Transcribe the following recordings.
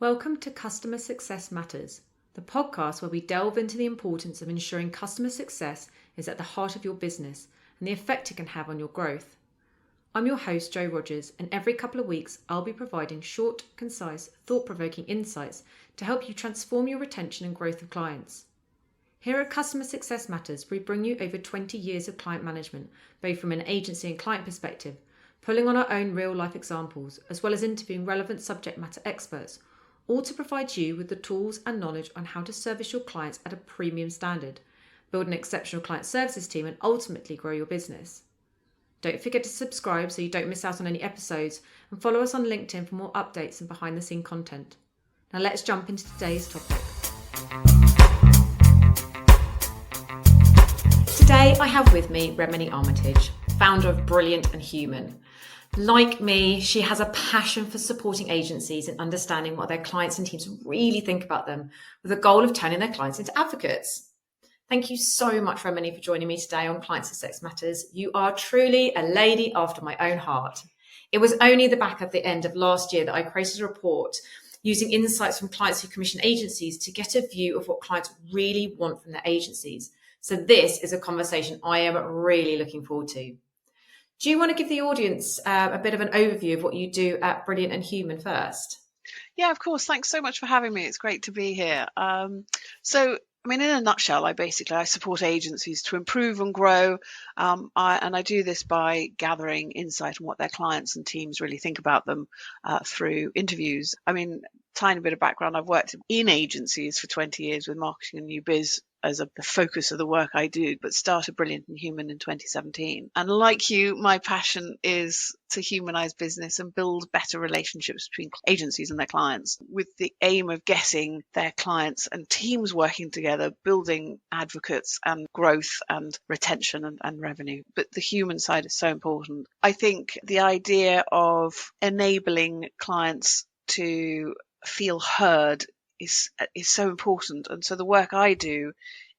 Welcome to Customer Success Matters, the podcast where we delve into the importance of ensuring customer success is at the heart of your business and the effect it can have on your growth. I'm your host, Jo Rogers, and every couple of weeks I'll be providing short, concise, thought-provoking insights to help you transform your retention and growth of clients. Here at Customer Success Matters, we bring you over 20 years of client management, both from an agency and client perspective, pulling on our own real-life examples, as well as interviewing relevant subject matter experts, all to provide you with the tools and knowledge on how to service your clients at a premium standard, build an exceptional client services team, and ultimately grow your business. Don't forget to subscribe so you don't miss out on any episodes, and follow us on LinkedIn for more updates and behind-the-scene content. Now let's jump into today's topic. Today I have with me Remeny Armitage, founder of Brilliant and Human. Like me, she has a passion for supporting agencies and understanding what their clients and teams really think about them, with the goal of turning their clients into advocates. Thank you so much, Remeny, for joining me today on Client Success Matters. You are truly a lady after my own heart. It was only the back of the end of last year that I created a report using insights from clients who commission agencies to get a view of what clients really want from their agencies. So this is a conversation I am really looking forward to. Do you want to give the audience a bit of an overview of what you do at Brilliant and Human first? Yeah, of course. Thanks so much for having me. It's great to be here. In a nutshell, I support agencies to improve and grow. I do this by gathering insight on what their clients and teams really think about them through interviews. Tiny bit of background. I've worked in agencies for 20 years with marketing and new biz as the focus of the work I do, but started Brilliant and Human in 2017. And like you, my passion is to humanize business and build better relationships between agencies and their clients, with the aim of getting their clients and teams working together, building advocates and growth and retention and revenue. But the human side is so important. I think the idea of enabling clients to feel heard is so important. And so the work I do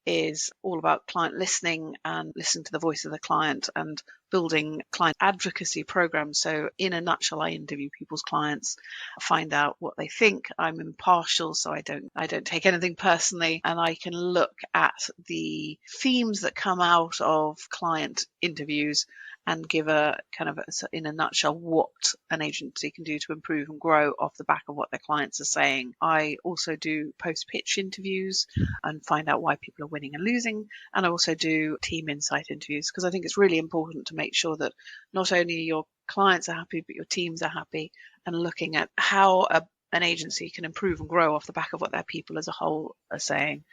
is all about client listening and listening to the voice of the client and building client advocacy programs. So in a nutshell, I interview people's clients, find out what they think. I'm impartial, so I don't take anything personally, and I can look at the themes that come out of client interviews and give in a nutshell, what an agency can do to improve and grow off the back of what their clients are saying. I also do post-pitch interviews and find out why people are winning and losing. And I also do team insight interviews, because I think it's really important to make sure that not only your clients are happy, but your teams are happy, and looking at how an agency can improve and grow off the back of what their people as a whole are saying.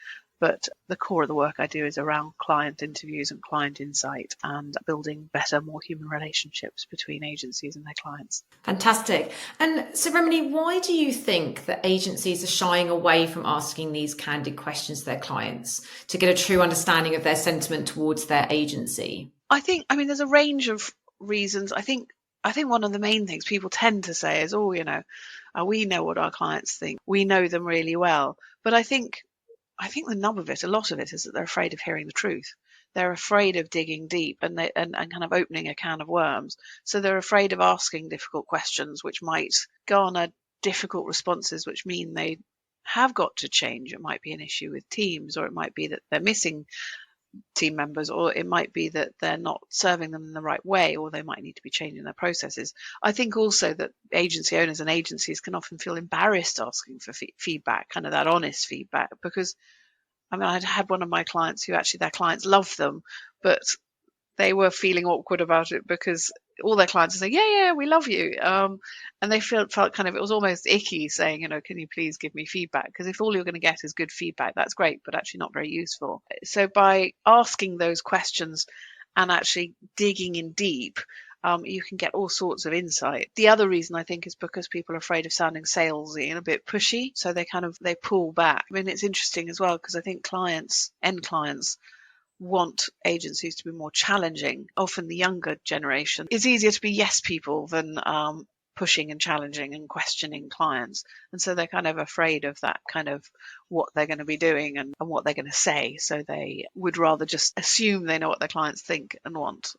But the core of the work I do is around client interviews and client insight and building better, more human relationships between agencies and their clients. Fantastic. And so, Remeny, why do you think that agencies are shying away from asking these candid questions to their clients to get a true understanding of their sentiment towards their agency? There's a range of reasons. I think one of the main things people tend to say is, we know what our clients think. We know them really well. But I think the nub of it, a lot of it, is that they're afraid of hearing the truth. They're afraid of digging deep and kind of opening a can of worms. So they're afraid of asking difficult questions, which might garner difficult responses, which mean they have got to change. It might be an issue with teams, or it might be that they're missing team members, or it might be that they're not serving them in the right way, or they might need to be changing their processes. I think also that agency owners and agencies can often feel embarrassed asking for feedback, kind of that honest feedback, because I'd had one of my clients who actually their clients loved them, but they were feeling awkward about it because all their clients are saying, yeah, we love you. And they felt kind of, it was almost icky saying, can you please give me feedback? Because if all you're going to get is good feedback, that's great, but actually not very useful. So by asking those questions and actually digging in deep, you can get all sorts of insight. The other reason, I think, is because people are afraid of sounding salesy and a bit pushy. So they pull back. It's interesting as well, because I think end clients want agencies to be more challenging. Often the younger generation is easier to be yes people than pushing and challenging and questioning clients. And so they're kind of afraid of that kind of what they're going to be doing and what they're going to say. So they would rather just assume they know what their clients think and want.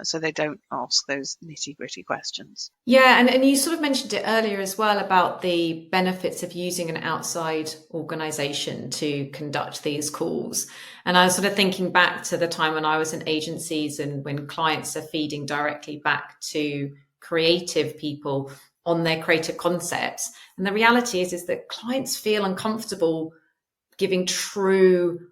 so they don't ask those nitty-gritty questions. Yeah, and you sort of mentioned it earlier as well about the benefits of using an outside organization to conduct these calls. And I was sort of thinking back to the time when I was in agencies and when clients are feeding directly back to creative people on their creative concepts. And the reality is that clients feel uncomfortable giving true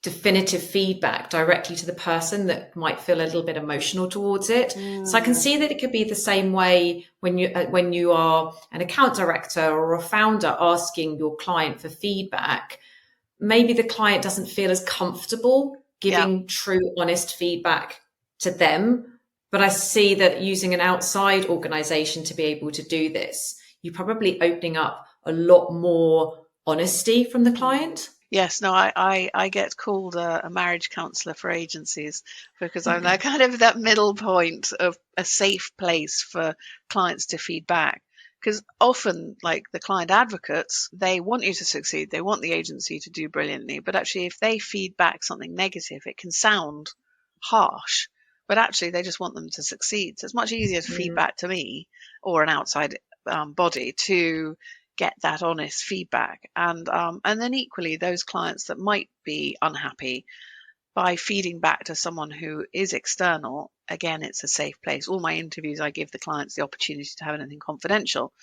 definitive feedback directly to the person that might feel a little bit emotional towards it. So I can see that it could be the same way when you are an account director or a founder asking your client for feedback. Maybe the client doesn't feel as comfortable giving true, honest feedback to them. But I see that using an outside organization to be able to do this, you're probably opening up a lot more honesty from the client. Yes, no, I get called a marriage counsellor for agencies because I'm that kind of that middle point of a safe place for clients to feedback. Because often, like the client advocates, they want you to succeed. They want the agency to do brilliantly. But actually, if they feedback something negative, it can sound harsh. But actually, they just want them to succeed. So it's much easier to feedback to me or an outside body to get that honest feedback, and then equally those clients that might be unhappy, by feeding back to someone who is external, again, it's a safe place. All my interviews, I give the clients the opportunity to have anything confidential,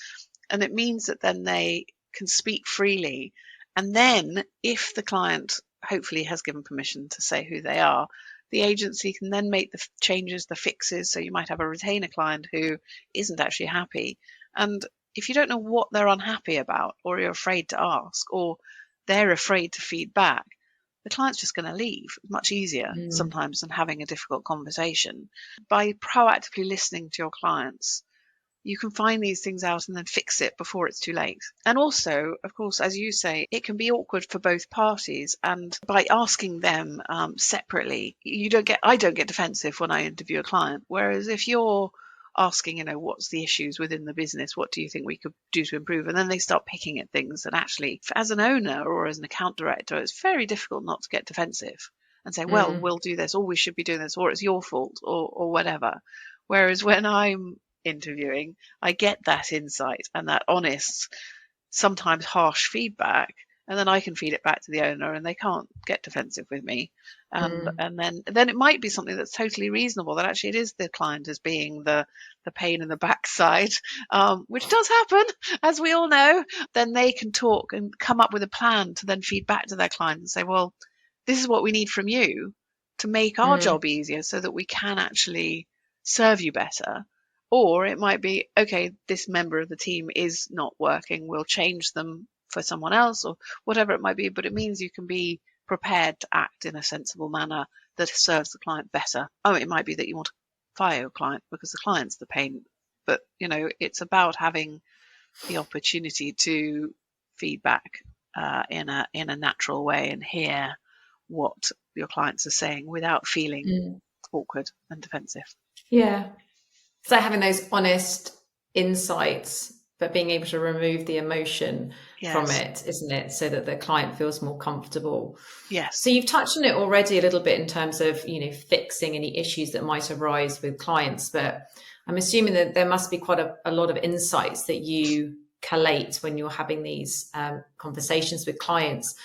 and it means that then they can speak freely. And then if the client hopefully has given permission to say who they are, the agency can then make the changes, the fixes. So you might have a retainer client who isn't actually happy, and if you don't know what they're unhappy about, or you're afraid to ask, or they're afraid to feed back, the client's just going to leave. It's much easier sometimes than having a difficult conversation. By proactively listening to your clients, you can find these things out and then fix it before it's too late. And also, of course, as you say, it can be awkward for both parties. And by asking them separately, I don't get defensive when I interview a client. Whereas if you're asking, what's the issues within the business? What do you think we could do to improve? And then they start picking at things. And actually, as an owner or as an account director, it's very difficult not to get defensive and say, well, we'll do this, or we should be doing this, or it's your fault, or whatever. Whereas when I'm interviewing, I get that insight and that honest, sometimes harsh feedback, and then I can feed it back to the owner and they can't get defensive with me. And then it might be something that's totally reasonable, that actually it is the client as being the pain in the backside, which does happen, as we all know. Then they can talk and come up with a plan to then feed back to their client and say, well, this is what we need from you to make our job easier so that we can actually serve you better. Or it might be, okay, this member of the team is not working, we'll change them for someone else, or whatever it might be. But it means you can be prepared to act in a sensible manner that serves the client better. It might be that you want to fire your client because the client's the pain. But, it's about having the opportunity to feedback in a natural way and hear what your clients are saying without feeling awkward and defensive. Yeah. So having those honest insights, but being able to remove the emotion from it, isn't it? So that the client feels more comfortable. Yes. So you've touched on it already a little bit in terms of, fixing any issues that might arise with clients, but I'm assuming that there must be quite a lot of insights that you collate when you're having these conversations with clients.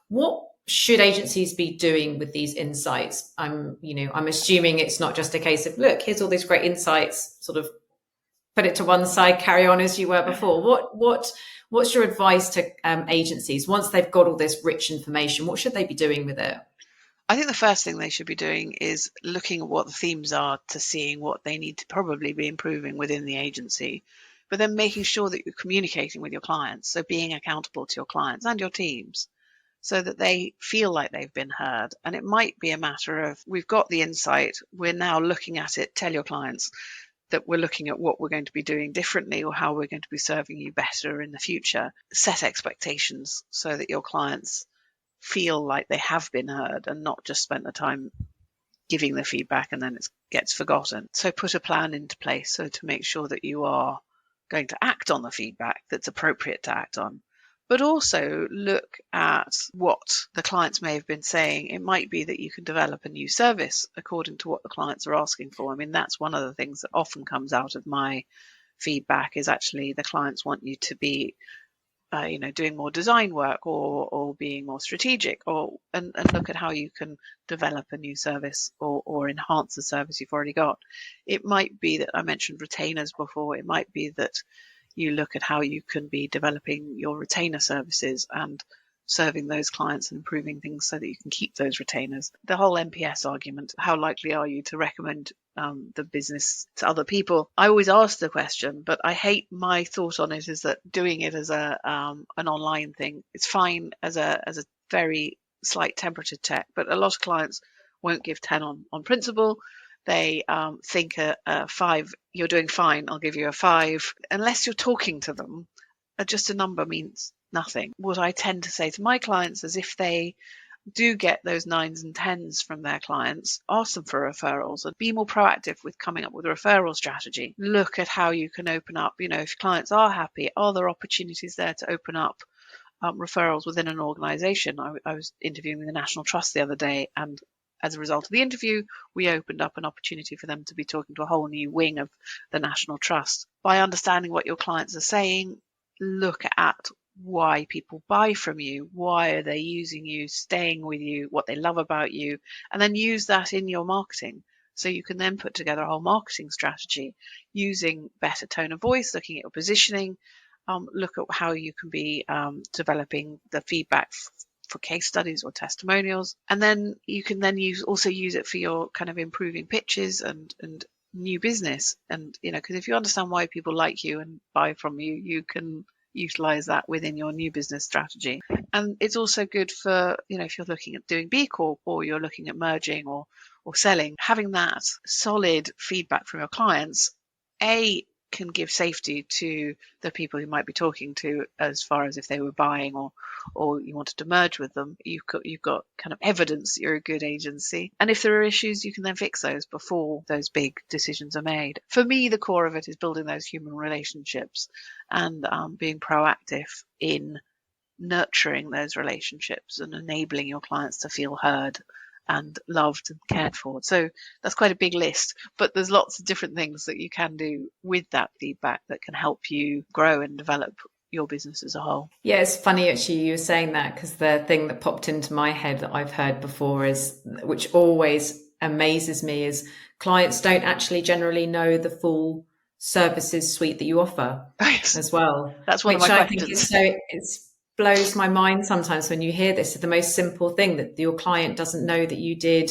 What should agencies be doing with these insights? I'm assuming it's not just a case of, look, here's all these great insights, sort of put it to one side, carry on as you were before. What's your advice to agencies once they've got all this rich information? What should they be doing with it? I think the first thing they should be doing is looking at what the themes are, to seeing what they need to probably be improving within the agency, but then making sure that you're communicating with your clients. So being accountable to your clients and your teams, so that they feel like they've been heard. And it might be a matter of, we've got the insight, we're now looking at it, tell your clients that we're looking at what we're going to be doing differently or how we're going to be serving you better in the future. Set expectations so that your clients feel like they have been heard and not just spent the time giving the feedback and then it gets forgotten. So put a plan into place so to make sure that you are going to act on the feedback that's appropriate to act on, but also look at what the clients may have been saying. It might be that you can develop a new service according to what the clients are asking for. I mean, that's one of the things that often comes out of my feedback, is actually the clients want you to be doing more design work, or being more strategic, and look at how you can develop a new service, or enhance the service you've already got. It might be that I mentioned retainers before. It might be that you look at how you can be developing your retainer services and serving those clients and improving things so that you can keep those retainers. The whole NPS argument, how likely are you to recommend the business to other people? I always ask the question, but I hate, my thought on it is that doing it as an online thing, it's fine as a very slight temperature check, but a lot of clients won't give 10 on principle. They think a 5, you're doing fine, I'll give you a 5. Unless you're talking to them, just a number means nothing. What I tend to say to my clients is, if they do get those 9s and 10s from their clients, ask them for referrals and be more proactive with coming up with a referral strategy. Look at how you can open up, if clients are happy, are there opportunities there to open up referrals within an organisation? I was interviewing the National Trust the other day, and as a result of the interview, we opened up an opportunity for them to be talking to a whole new wing of the National Trust. By understanding what your clients are saying, look at why people buy from you, why are they using you, staying with you, what they love about you, and then use that in your marketing. So you can then put together a whole marketing strategy using better tone of voice, looking at your positioning, look at how you can be developing the feedback for case studies or testimonials, and then you can then also use it for your kind of improving pitches and new business. And because if you understand why people like you and buy from you, you can utilize that within your new business strategy. And it's also good for if you're looking at doing B Corp, or you're looking at merging or selling, having that solid feedback from your clients can give safety to the people who might be talking to, as far as if they were buying or you wanted to merge with them. You've got kind of evidence that you're a good agency, and if there are issues, you can then fix those before those big decisions are made. For me, the core of it is building those human relationships and being proactive in nurturing those relationships and enabling your clients to feel heard and loved and cared for. So that's quite a big list, but there's lots of different things that you can do with that feedback that can help you grow and develop your business as a whole. Yeah, it's funny actually you were saying that, because the thing that popped into my head that I've heard before is, which always amazes me, is clients don't actually generally know the full services suite that you offer as well. That's one of my questions. Which I think it blows my mind sometimes when you hear this. The most simple thing, that your client doesn't know that you did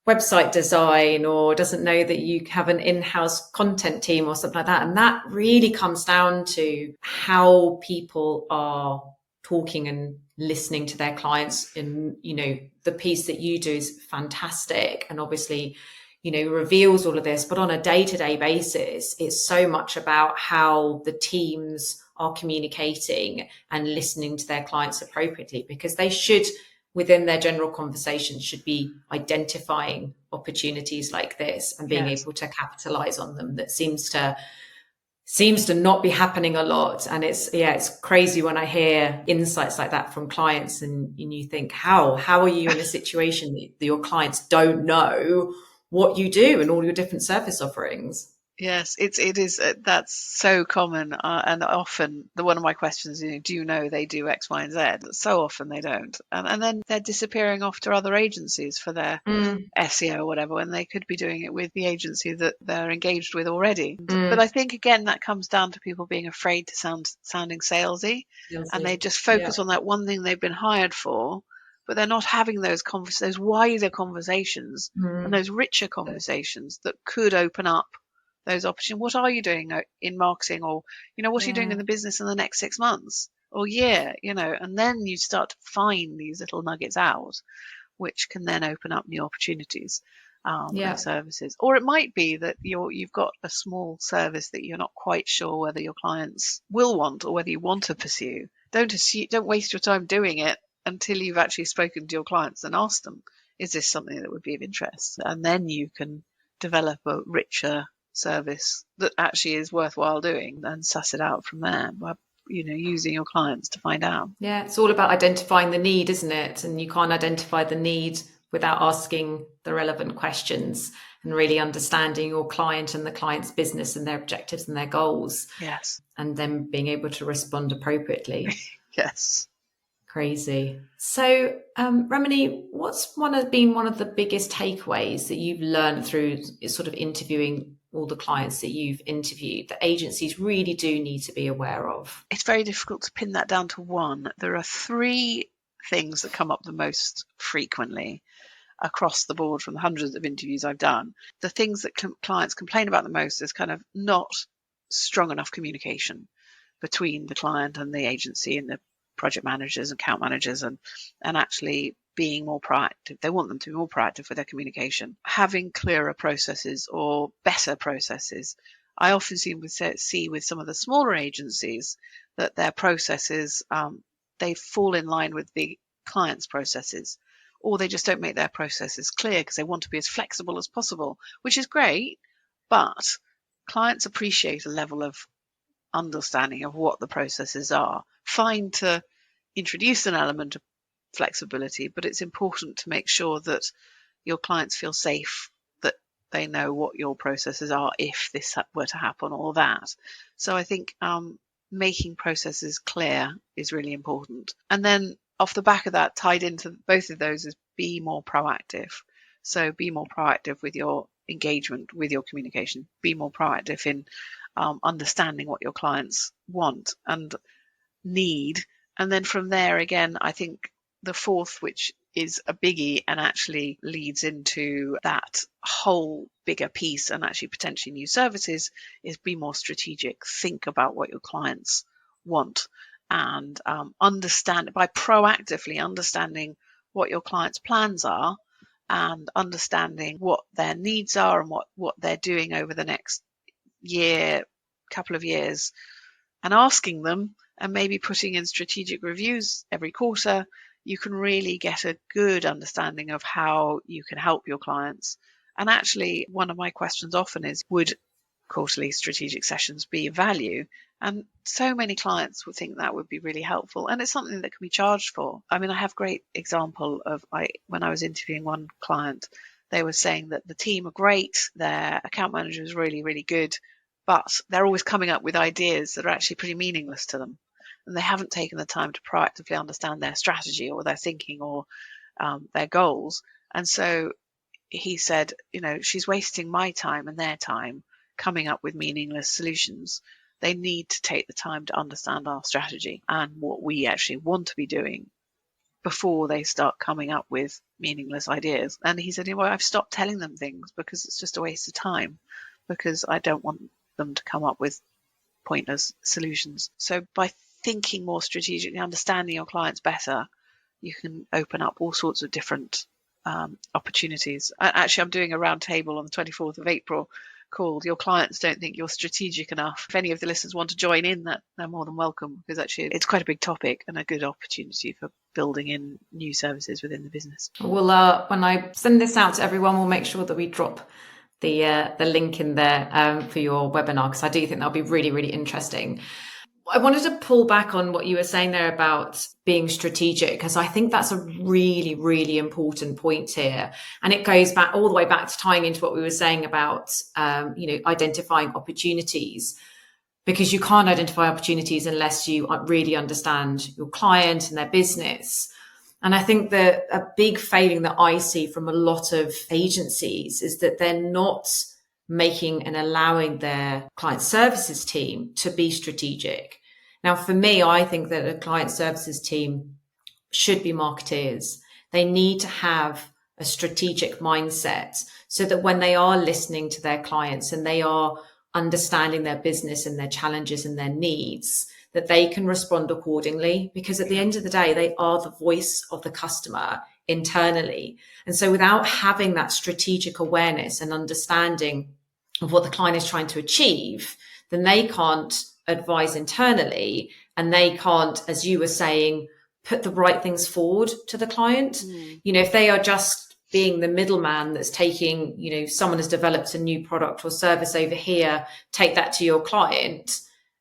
website design, or doesn't know that you have an in-house content team or something like that. And that really comes down to how people are talking and listening to their clients. And the piece that you do is fantastic, and obviously reveals all of this, but on a day-to-day basis, it's so much about how the teams are communicating and listening to their clients appropriately, because they should, within their general conversations, should be identifying opportunities like this and being able to capitalize on them. That seems to not be happening a lot. And it's crazy when I hear insights like that from clients, and you think, how are you in a situation that your clients don't know what you do and all your different service offerings? Yes, it is. That's so common, and often one of my questions is, do you know they do X, Y, and Z? So often they don't, and then they're disappearing off to other agencies for their SEO or whatever, when they could be doing it with the agency that they're engaged with already. But I think again that comes down to people being afraid to sounding salesy, and they just focus on that one thing they've been hired for. But they're not having those wider conversations and those richer conversations that could open up those opportunities. What are you doing in marketing, or what are you doing in the business in the next 6 months or year? And then you start to find these little nuggets out, which can then open up new opportunities and services. Or it might be that you've got a small service that you're not quite sure whether your clients will want or whether you want to pursue. Don't waste your time doing it until you've actually spoken to your clients and asked them, is this something that would be of interest? And then you can develop a richer service that actually is worthwhile doing and suss it out from there. using your clients to find out. Yeah, it's all about identifying the need, isn't it? And you can't identify the need without asking the relevant questions and really understanding your client and the client's business and their objectives and their goals. Yes. And then being able to respond appropriately. Yes. Crazy. So, Remeny, what's been one of the biggest takeaways that you've learned through sort of interviewing all the clients that you've interviewed that agencies really do need to be aware of? It's very difficult to pin that down to one. There are three things that come up the most frequently across the board from the hundreds of interviews I've done. The things that clients complain about the most is kind of not strong enough communication between the client and the agency and the project managers and account managers, and actually being more proactive. They want them to be more proactive with their communication, having clearer processes or better processes. I often see with some of the smaller agencies that their processes, they fall in line with the client's processes, or they just don't make their processes clear because they want to be as flexible as possible, which is great, but clients appreciate a level of understanding of what the processes are. Fine to introduce an element of flexibility, but it's important to make sure that your clients feel safe, that they know what your processes are if this were to happen, or that. So I think making processes clear is really important. And then off the back of that, tied into both of those, is be more proactive. So be more proactive with your engagement, with your communication. Be more proactive in understanding what your clients want and need. And then from there, again, I think the fourth, which is a biggie and actually leads into that whole bigger piece and actually potentially new services, is be more strategic. Think about what your clients want and understand by proactively understanding what your clients' plans are and understanding what their needs are and what they're doing over the next year, couple of years, and asking them and maybe putting in strategic reviews every quarter, you can really get a good understanding of how you can help your clients. And actually, one of my questions often is, would quarterly strategic sessions be of value? And so many clients would think that would be really helpful. And it's something that can be charged for. I mean, I have a great example of when I was interviewing one client, they were saying that the team are great, their account manager is really, really good, but they're always coming up with ideas that are actually pretty meaningless to them. And they haven't taken the time to proactively understand their strategy or their thinking or their goals. And so he said, she's wasting my time and their time coming up with meaningless solutions. They need to take the time to understand our strategy and what we actually want to be doing before they start coming up with meaningless ideas. And he said, I've stopped telling them things because it's just a waste of time, because I don't want them to come up with pointless solutions. So by thinking more strategically, understanding your clients better, you can open up all sorts of different opportunities. Actually, I'm doing a round table on the 24th of April called "Your Clients Don't Think You're Strategic Enough." If any of the listeners want to join in, that they're more than welcome, because actually it's quite a big topic and a good opportunity for building in new services within the business. Well, when I send this out to everyone, we'll make sure that we drop the link in there for your webinar, because I do think that'll be really, really interesting. I wanted to pull back on what you were saying there about being strategic, because I think that's a really, really important point here. And it goes back all the way back to tying into what we were saying about, identifying opportunities, because you can't identify opportunities unless you really understand your client and their business. And I think that a big failing that I see from a lot of agencies is that they're not making and allowing their client services team to be strategic. Now, for me, I think that a client services team should be marketeers. They need to have a strategic mindset so that when they are listening to their clients and they are understanding their business and their challenges and their needs, that they can respond accordingly, because at the end of the day, they are the voice of the customer internally. And so without having that strategic awareness and understanding of what the client is trying to achieve, then they can't advise internally, and they can't, as you were saying, put the right things forward to the client. If they are just being the middleman that's taking, someone has developed a new product or service over here, take that to your client,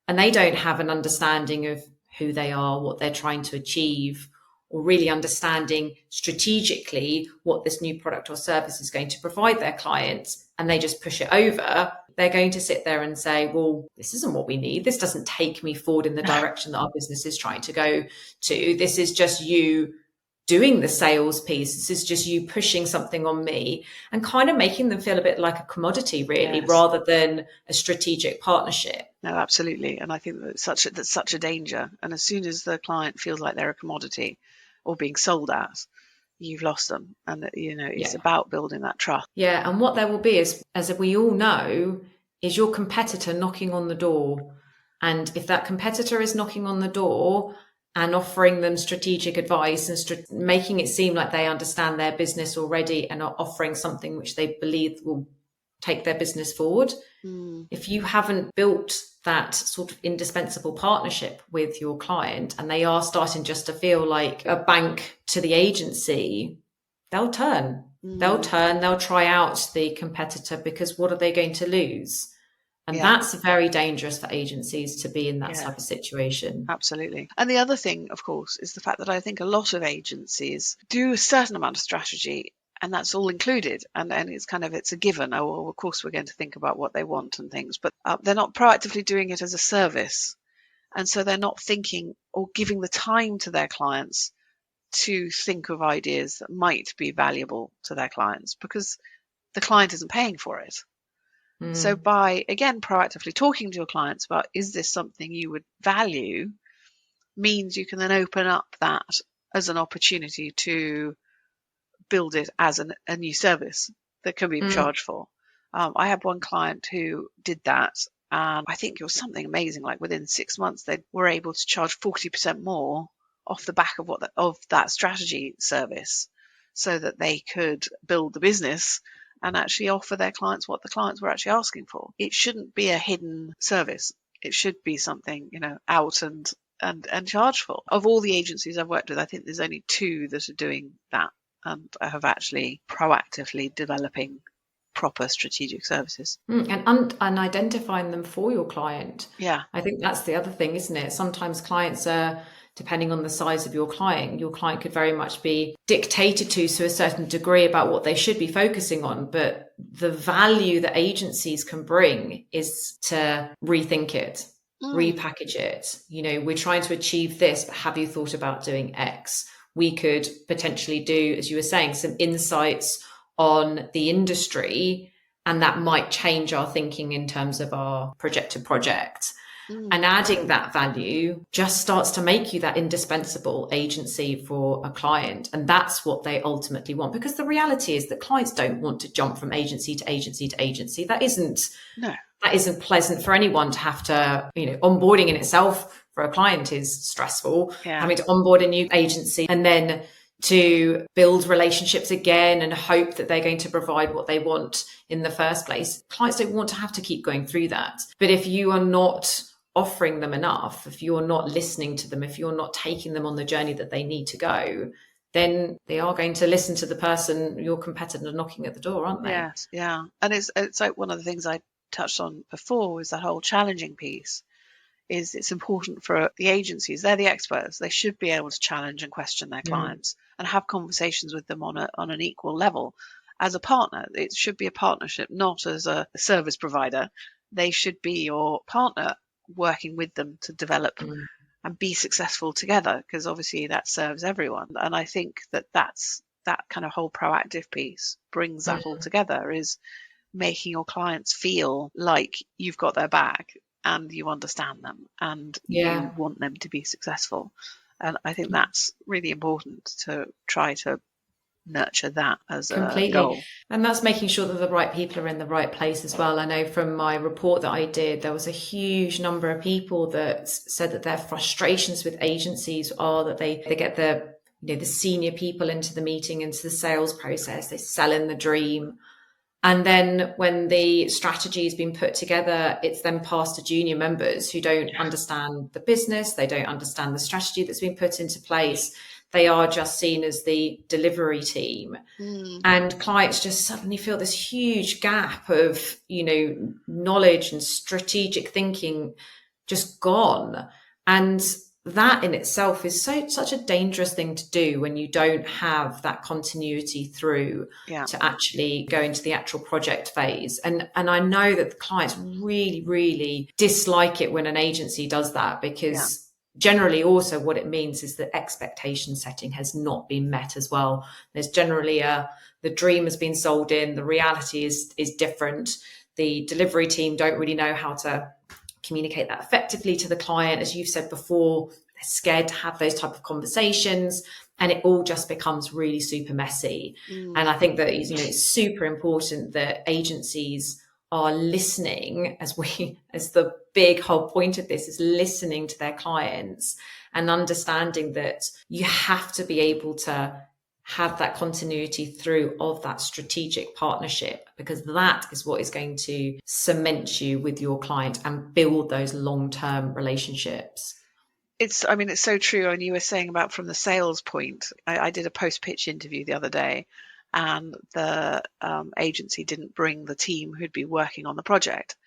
and they don't have an understanding of who they are, what they're trying to achieve, or really understanding strategically what this new product or service is going to provide their clients, and they just push it over, they're going to sit there and say, well, this isn't what we need. This doesn't take me forward in the direction that our business is trying to go to. This is just you doing the sales piece. This is just you pushing something on me, and kind of making them feel a bit like a commodity, really, Yes. rather than a strategic partnership. No, absolutely. And I think that's such a danger. And as soon as the client feels like they're a commodity or being sold at, you've lost them. And it's about building that trust. Yeah, and what there will be is, as we all know, is your competitor knocking on the door. And if that competitor is knocking on the door and offering them strategic advice and making it seem like they understand their business already and are offering something which they believe will take their business forward, if you haven't built that sort of indispensable partnership with your client and they are starting just to feel like a bank to the agency, they'll turn. They'll try out the competitor, because what are they going to lose? And that's very dangerous for agencies to be in that type of situation. Absolutely. And the other thing, of course, is the fact that I think a lot of agencies do a certain amount of strategy, and that's all included. And it's a given. Oh, well, of course, we're going to think about what they want and things, but they're not proactively doing it as a service. And so they're not thinking or giving the time to their clients to think of ideas that might be valuable to their clients, because the client isn't paying for it. So by, again, proactively talking to your clients about, is this something you would value, means you can then open up that as an opportunity to build it as a new service that can be charged for. I had one client who did that, and I think it was something amazing. Like within 6 months, they were able to charge 40% more off the back of that strategy service, so that they could build the business and actually offer their clients what the clients were actually asking for. It shouldn't be a hidden service. It should be something, out and charged for. Of all the agencies I've worked with, I think there's only 2 that are doing that and have actually proactively developing proper strategic services. And identifying them for your client. Yeah. I think that's the other thing, isn't it? Sometimes clients are, depending on the size of your client could very much be dictated to a certain degree about what they should be focusing on. But the value that agencies can bring is to rethink it, repackage it. We're trying to achieve this, but have you thought about doing X? We could potentially do, as you were saying, some insights on the industry, and that might change our thinking in terms of our projected project. And adding that value just starts to make you that indispensable agency for a client. And that's what they ultimately want, because the reality is that clients don't want to jump from agency to agency to agency. That isn't pleasant for anyone to have to, onboarding in itself for a client is stressful. Having to onboard a new agency and then to build relationships again and hope that they're going to provide what they want in the first place. Clients don't want to have to keep going through that. But if you are not offering them enough, if you're not listening to them, if you're not taking them on the journey that they need to go, then they are going to listen to the person, your competitor, knocking at the door, aren't they? Yes, yeah. And it's like one of the things I touched on before was that whole challenging piece. Is it's important for the agencies, they're the experts, they should be able to challenge and question their clients and have conversations with them on an equal level. As a partner, it should be a partnership, not as a service provider. They should be your partner, working with them to develop and be successful together, because obviously that serves everyone. And I think that's that kind of whole proactive piece brings that all together, is making your clients feel like you've got their back and you understand them and you want them to be successful. And I think that's really important, to try to nurture that as a goal. And that's making sure that the right people are in the right place as well. I know from my report that I did, there was a huge number of people that said that their frustrations with agencies are that they get the senior people into the meeting, into the sales process, they sell in the dream. And then when the strategy has been put together, it's then passed to junior members who don't understand the business. They don't understand the strategy that's been put into place. They are just seen as the delivery team. And clients just suddenly feel this huge gap of, knowledge and strategic thinking just gone. And that in itself is such a dangerous thing to do when you don't have that continuity through to actually go into the actual project phase. And I know that the clients really, really dislike it when an agency does that, because generally also what it means is that expectation setting has not been met as well. There's generally the dream has been sold in, the reality is different. The delivery team don't really know how to communicate that effectively to the client. As you've said before, they're scared to have those type of conversations, and it all just becomes really super messy. And I think that, you know, it's super important that agencies are listening, as the big whole point of this is listening to their clients and understanding that you have to be able to have that continuity through of that strategic partnership, because that is what is going to cement you with your client and build those long-term relationships. It's so true. And you were saying about from the sales point, I did a post-pitch interview the other day, and the agency didn't bring the team who'd be working on the project.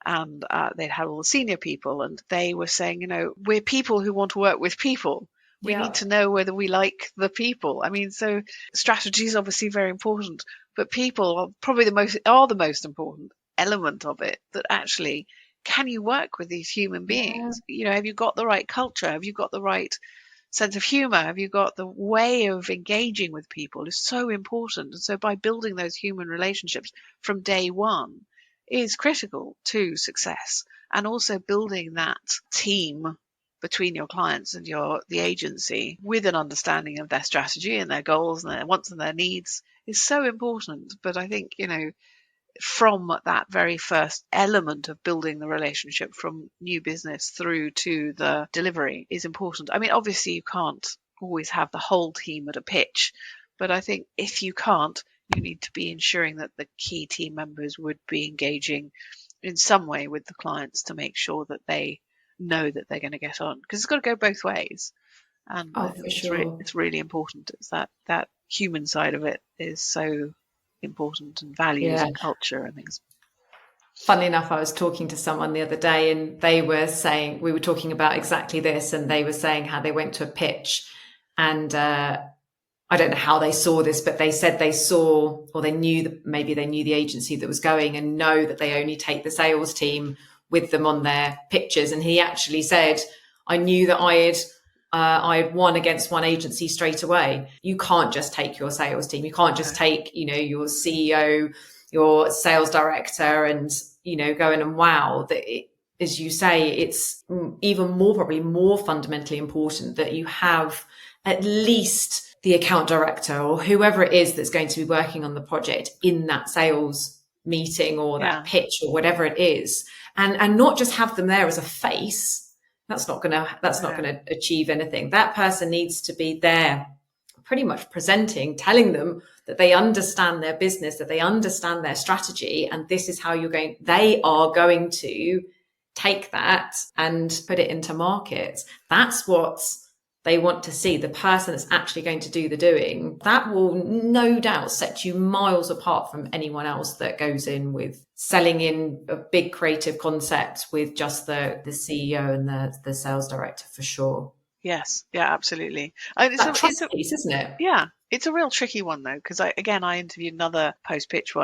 And they'd had all the senior people, and they were saying, you know, we're people who want to work with people. We need to know whether we like the people. I mean, so strategy is obviously very important, but people are probably the most important element of it. That actually, can you work with these human beings? You know, have you got the right culture? Have you got the right sense of humor? Have you got the way of engaging with people? Is so important. And so by building those human relationships from day one is critical to success, and also building that team between your clients and the agency with an understanding of their strategy and their goals and their wants and their needs is so important. But I think, you know, from that very first element of building the relationship from new business through to the delivery is important. I mean, obviously you can't always have the whole team at a pitch, but I think if you can't, you need to be ensuring that the key team members would be engaging in some way with the clients to make sure that they know that they're going to get on, because it's got to go both ways. And I think it's really important. It's that human side of it is so important, and values and culture and things. Funnily enough, I was talking to someone the other day, and they were saying, we were talking about exactly this, and they were saying how they went to a pitch, and I don't know how they saw this, but they said they saw, or they knew maybe they knew the agency that was going, and know that they only take the sales team with them on their pitches. And he actually said, I knew that I had won against one agency straight away. You can't just take your sales team. You can't just take, you know, your CEO, your sales director, and, you know, go in and wow. That, as you say, it's even more, probably more fundamentally important that you have at least the account director or whoever it is that's going to be working on the project in that sales meeting or that pitch or whatever it is, and not just have them there as a face. That's not going to achieve anything. That person needs to be there pretty much presenting, telling them that they understand their business, that they understand their strategy, and this is how they are going to take that and put it into market. That's what they want to see, the person that's actually going to do the doing. That will no doubt set you miles apart from anyone else that goes in with selling in a big creative concept with just the CEO and the sales director, for sure. Yes, yeah, absolutely. It's a piece, isn't it? Yeah, it's a real tricky one though, because I interviewed another post-pitch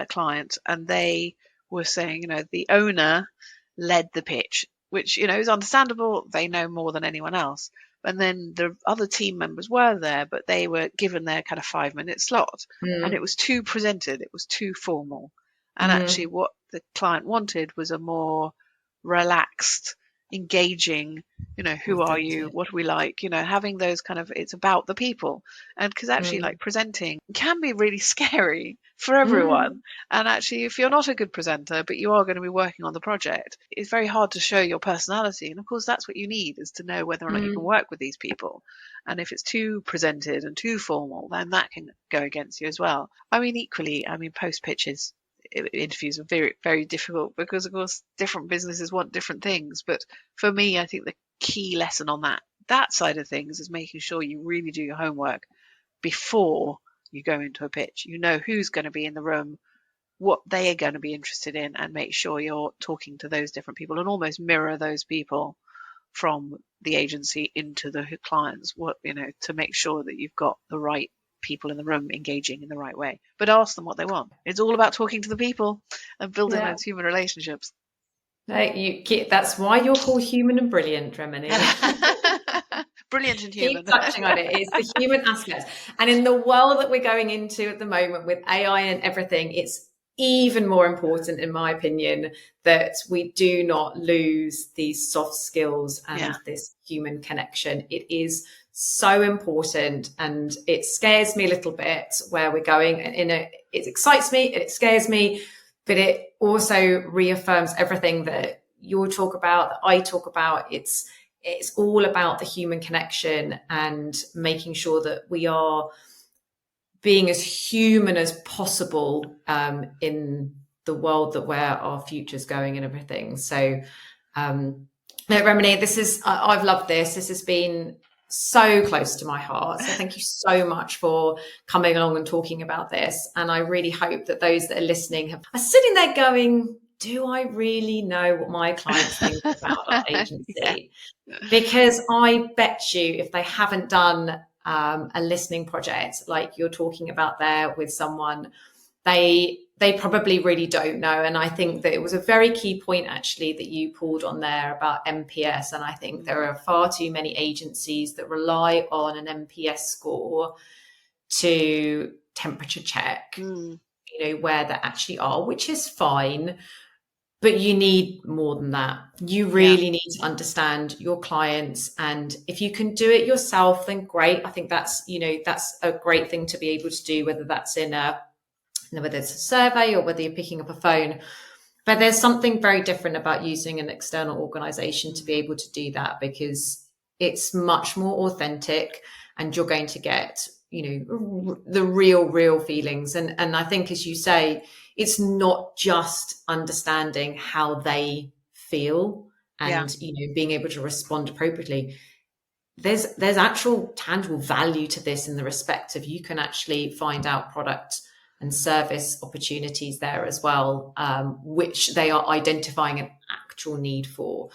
client, and they were saying, you know, the owner led the pitch, which, you know, is understandable. They know more than anyone else. And then the other team members were there, but they were given their kind of 5-minute slot, and it was too presented. It was too formal. And actually what the client wanted was a more relaxed, engaging, you know, who are you? What are we like? You know, having those kind of, it's about the people. And because actually like presenting can be really scary for everyone. And actually, if you're not a good presenter, but you are going to be working on the project, it's very hard to show your personality. And of course, that's what you need, is to know whether or not you can work with these people. And if it's too presented and too formal, then that can go against you as well. I mean, equally, post pitches interviews are very, very difficult, because of course different businesses want different things. But for me, I think the key lesson on that side of things is making sure you really do your homework before you go into a pitch. You know who's going to be in the room, what they are going to be interested in, and make sure you're talking to those different people and almost mirror those people from the agency into the clients, to make sure that you've got the right people in the room engaging in the right way. But ask them what they want. It's all about talking to the people and building those human relationships. That's why you're called human and brilliant, Remeny. Brilliant and human. Keep touching on it. It's the human aspect. And in the world that we're going into at the moment with AI and everything, it's even more important, in my opinion, that we do not lose these soft skills and this human connection. It is so important, and it scares me a little bit where we're going. It excites me, it scares me, but it also reaffirms everything that you talk about, that I talk about. It's all about the human connection and making sure that we are being as human as possible in the world that where our future's going and everything. So, Remeny, I've loved this. This has been so close to my heart. So thank you so much for coming along and talking about this. And I really hope that those that are listening are sitting there going, do I really know what my clients think about our agency? Because I bet you if they haven't done a listening project like you're talking about there with someone, they probably really don't know. And I think that it was a very key point actually that you pulled on there about NPS. And I think there are far too many agencies that rely on an NPS score to temperature check, where they actually are, which is fine. But you need more than that. You really need to understand your clients. And if you can do it yourself, then great. I think that's a great thing to be able to do, whether that's whether it's a survey or whether you're picking up a phone. But there's something very different about using an external organization to be able to do that, because it's much more authentic and you're going to get, the real feelings. And I think, as you say, it's not just understanding how they feel and, being able to respond appropriately. There's actual tangible value to this in the respect of you can actually find out product and service opportunities there as well, which they are identifying an actual need for.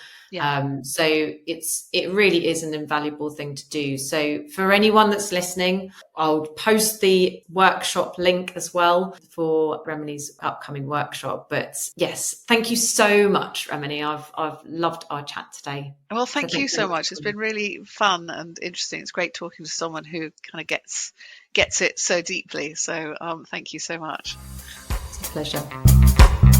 So it really is an invaluable thing to do. So for anyone that's listening, I'll post the workshop link as well for Remeny's upcoming workshop. But yes, thank you so much, Remeny. I've loved our chat today. Well, thank you so much. It's been really fun and interesting. It's great talking to someone who kind of gets it so deeply. So thank you so much. It's a pleasure.